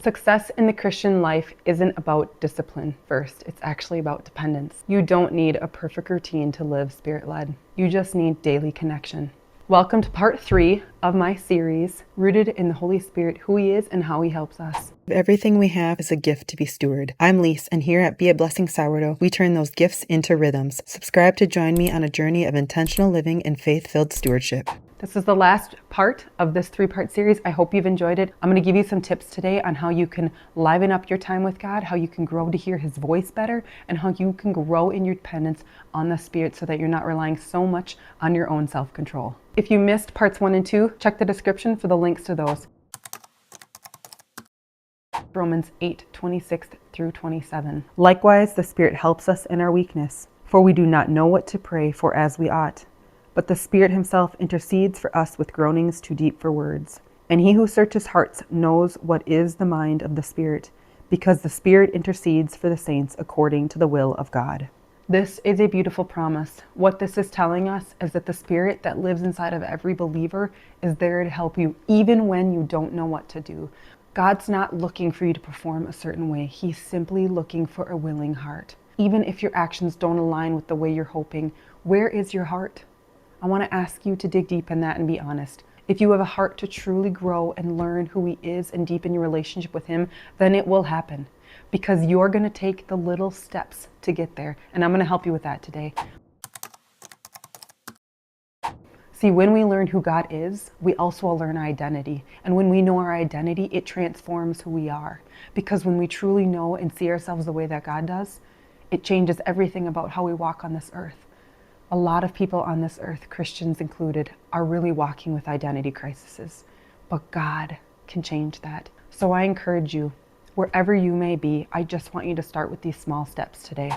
Success in the Christian life isn't about discipline first. It's actually about dependence. You don't need a perfect routine to live Spirit-led. You just need daily connection. Welcome to part 3 of my series, Rooted in the Holy Spirit, Who He Is and How He Helps Us. Everything we have is a gift to be stewarded. I'm Lise, and here at Be a Blessing Sourdough, we turn those gifts into rhythms. Subscribe to join me on a journey of intentional living and faith-filled stewardship. This is the last part of this 3-part series. I hope you've enjoyed it. I'm going to give you some tips today on how you can liven up your time with God, how you can grow to hear His voice better, and how you can grow in your dependence on the Spirit so that you're not relying so much on your own self-control. If you missed parts 1 and 2, check the description for the links to those. Romans 8:26 through 27. Likewise, the Spirit helps us in our weakness, for we do not know what to pray for as we ought. But the Spirit Himself intercedes for us with groanings too deep for words. And He who searches hearts knows what is the mind of the Spirit, because the Spirit intercedes for the saints according to the will of God. This is a beautiful promise. What this is telling us is that the Spirit that lives inside of every believer is there to help you, even when you don't know what to do. God's not looking for you to perform a certain way. He's simply looking for a willing heart. Even if your actions don't align with the way you're hoping, where is your heart? I want to ask you to dig deep in that and be honest. If you have a heart to truly grow and learn who He is and deepen your relationship with Him, then it will happen, because you're going to take the little steps to get there. And I'm going to help you with that today. See, when we learn who God is, we also learn our identity. And when we know our identity, it transforms who we are. Because when we truly know and see ourselves the way that God does, it changes everything about how we walk on this earth. A lot of people on this earth, Christians included, are really walking with identity crises. But God can change that. So I encourage you, wherever you may be, I just want you to start with these small steps today.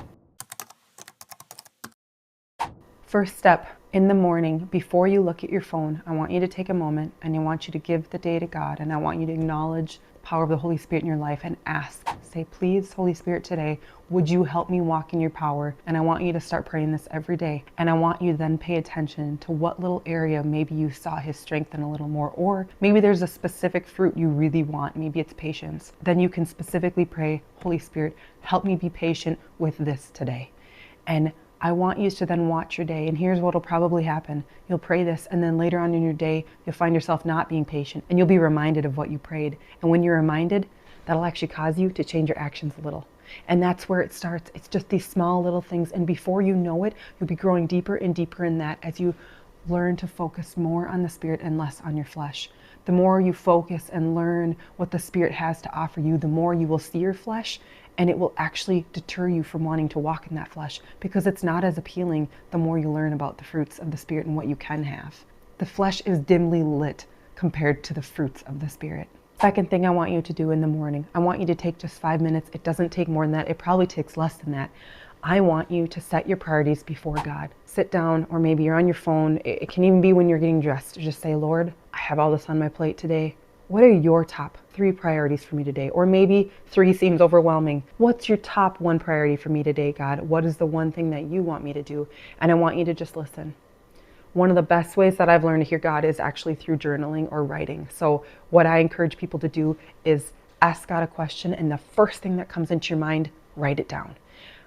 First step, in the morning, before you look at your phone, I want you to take a moment and I want you to give the day to God, and I want you to acknowledge the power of the Holy Spirit in your life and ask, say, please, Holy Spirit, today, would you help me walk in your power? And I want you to start praying this every day. And I want you to then pay attention to what little area maybe you saw His strength in a little more, or maybe there's a specific fruit you really want. Maybe it's patience. Then you can specifically pray, Holy Spirit, help me be patient with this today. And I want you to then watch your day, and here's what will probably happen. You'll pray this, and then later on in your day, you'll find yourself not being patient, and you'll be reminded of what you prayed. And when you're reminded, that'll actually cause you to change your actions a little. And that's where it starts. It's just these small little things, and before you know it, you'll be growing deeper and deeper in that as you learn to focus more on the Spirit and less on your flesh. The more you focus and learn what the Spirit has to offer you, the more you will see your flesh, and it will actually deter you from wanting to walk in that flesh, because it's not as appealing the more you learn about the fruits of the Spirit and what you can have. The flesh is dimly lit compared to the fruits of the Spirit. Second thing I want you to do in the morning, I want you to take just 5 minutes. It doesn't take more than that. It probably takes less than that. I want you to set your priorities before God. Sit down, or maybe you're on your phone. It can even be when you're getting dressed. Just say, Lord, I have all this on my plate today. What are your top 3 priorities for me today? Or maybe 3 seems overwhelming. What's your top 1 priority for me today, God? What is the one thing that you want me to do? And I want you to just listen. One of the best ways that I've learned to hear God is actually through journaling or writing. So what I encourage people to do is ask God a question, and the first thing that comes into your mind, write it down.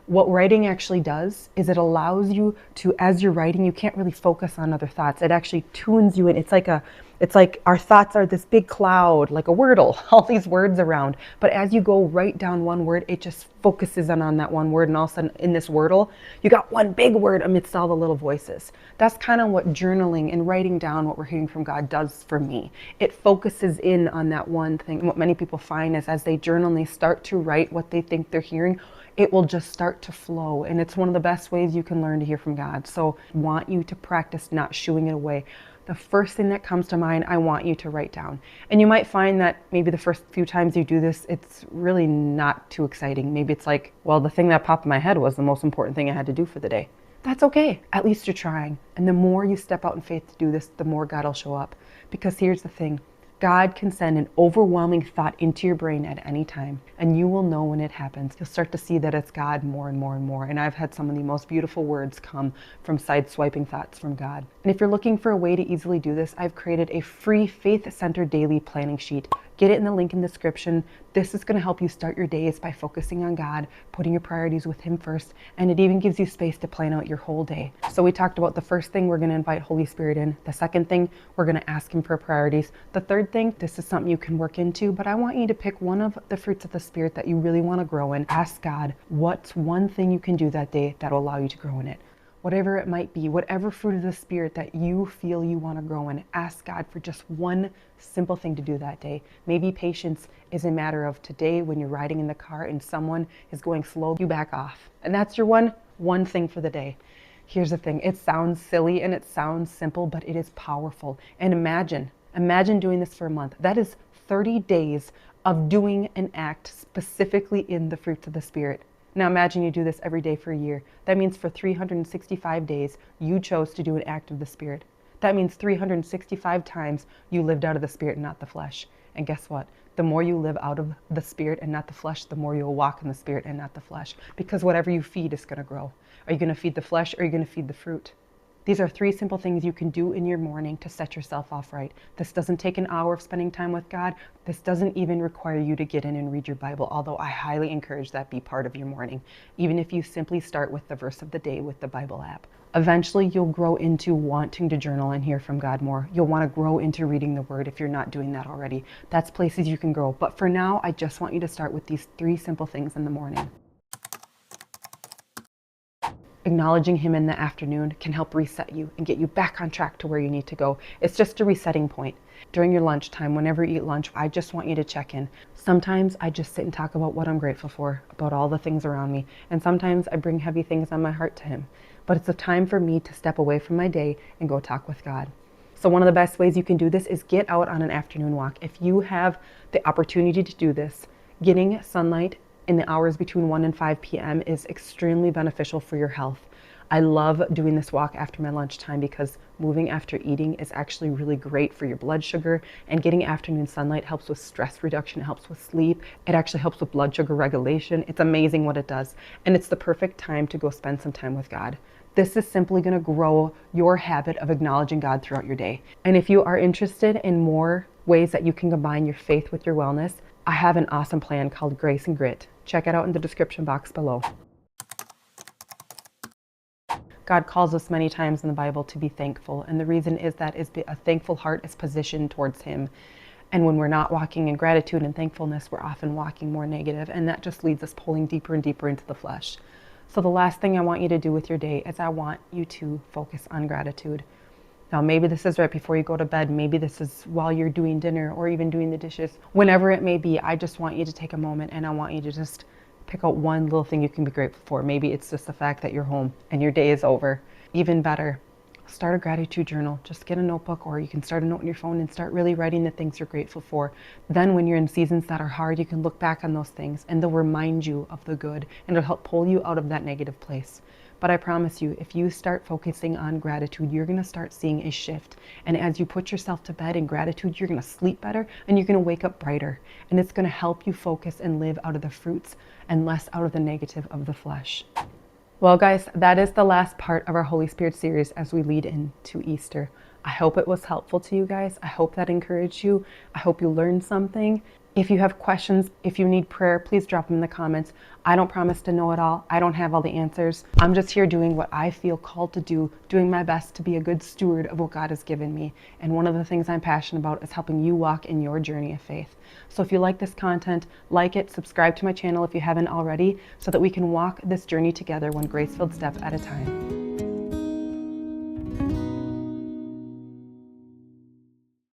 What writing actually does is it allows you to, as you're writing, you can't really focus on other thoughts. It actually tunes you in. It's like our thoughts are this big cloud, like a Wordle, all these words around. But as you go write down one word, it just focuses on that one word. And all of a sudden in this Wordle, you got one big word amidst all the little voices. That's kind of what journaling and writing down what we're hearing from God does for me. It focuses in on that one thing. And what many people find is as they journal and they start to write what they think they're hearing, it will just start to flow. And it's one of the best ways you can learn to hear from God. So I want you to practice not shooing it away. The first thing that comes to mind, I want you to write down. And you might find that maybe the first few times you do this, it's really not too exciting. Maybe it's like, well, the thing that popped in my head was the most important thing I had to do for the day. That's okay. At least you're trying. And the more you step out in faith to do this, the more God will show up. Because here's the thing. God can send an overwhelming thought into your brain at any time, and you will know when it happens. You'll start to see that it's God more and more and more. And I've had some of the most beautiful words come from side-swiping thoughts from God. And if you're looking for a way to easily do this, I've created a free faith-centered daily planning sheet. Get it in the link in the description. This is going to help you start your days by focusing on God, putting your priorities with Him first, and it even gives you space to plan out your whole day. So we talked about the first thing, we're going to invite Holy Spirit in. The second thing, we're going to ask Him for priorities. The third thing, this is something you can work into, but I want you to pick one of the fruits of the Spirit that you really want to grow in. Ask God, what's one thing you can do that day that will allow you to grow in it? Whatever it might be, whatever fruit of the Spirit that you feel you want to grow in, ask God for just one simple thing to do that day. Maybe patience is a matter of today when you're riding in the car and someone is going slow, you back off. And that's your one thing for the day. Here's the thing, it sounds silly and it sounds simple, but it is powerful. And imagine doing this for a month. That is 30 days of doing an act specifically in the fruits of the Spirit. Now imagine you do this every day for a year. That means for 365 days, you chose to do an act of the Spirit. That means 365 times you lived out of the Spirit and not the flesh. And guess what? The more you live out of the Spirit and not the flesh, the more you'll walk in the Spirit and not the flesh. Because whatever you feed is going to grow. Are you going to feed the flesh or are you going to feed the fruit? These are 3 simple things you can do in your morning to set yourself off right. This doesn't take an hour of spending time with God. This doesn't even require you to get in and read your Bible, although I highly encourage that be part of your morning, even if you simply start with the verse of the day with the Bible app. Eventually, you'll grow into wanting to journal and hear from God more. You'll want to grow into reading the Word if you're not doing that already. That's places you can grow. But for now, I just want you to start with these 3 simple things in the morning. Acknowledging Him in the afternoon can help reset you and get you back on track to where you need to go. It's just a resetting point. During your lunchtime, whenever you eat lunch, I just want you to check in. Sometimes I just sit and talk about what I'm grateful for, about all the things around me. And sometimes I bring heavy things on my heart to Him. But it's a time for me to step away from my day and go talk with God. So one of the best ways you can do this is get out on an afternoon walk. If you have the opportunity to do this, getting sunlight in the hours between 1 and 5 p.m. is extremely beneficial for your health. I love doing this walk after my lunchtime because moving after eating is actually really great for your blood sugar, and getting afternoon sunlight helps with stress reduction, it helps with sleep, it actually helps with blood sugar regulation. It's amazing what it does, and it's the perfect time to go spend some time with God. This is simply going to grow your habit of acknowledging God throughout your day. And if you are interested in more ways that you can combine your faith with your wellness, I have an awesome plan called Grace and Grit. Check it out in the description box below. God calls us many times in the Bible to be thankful, and the reason is that a thankful heart is positioned towards Him. And when we're not walking in gratitude and thankfulness, we're often walking more negative, and that just leads us pulling deeper and deeper into the flesh. So the last thing I want you to do with your day is I want you to focus on gratitude. Now, maybe this is right before you go to bed. Maybe this is while you're doing dinner or even doing the dishes. Whenever it may be, I just want you to take a moment and I want you to just pick out one little thing you can be grateful for. Maybe it's just the fact that you're home and your day is over. Even better, start a gratitude journal. Just get a notebook, or you can start a note on your phone and start really writing the things you're grateful for. Then when you're in seasons that are hard, you can look back on those things and they'll remind you of the good, and it'll help pull you out of that negative place. But I promise you, if you start focusing on gratitude, you're going to start seeing a shift. And as you put yourself to bed in gratitude, you're going to sleep better and you're going to wake up brighter. And it's going to help you focus and live out of the fruits and less out of the negative of the flesh. Well, guys, that is the last part of our Holy Spirit series as we lead into Easter. I hope it was helpful to you guys. I hope that encouraged you. I hope you learned something. If you have questions, if you need prayer, please drop them in the comments. I don't promise to know it all. I don't have all the answers. I'm just here doing what I feel called to do, doing my best to be a good steward of what God has given me. And one of the things I'm passionate about is helping you walk in your journey of faith. So if you like this content, like it, subscribe to my channel if you haven't already, so that we can walk this journey together one grace-filled step at a time.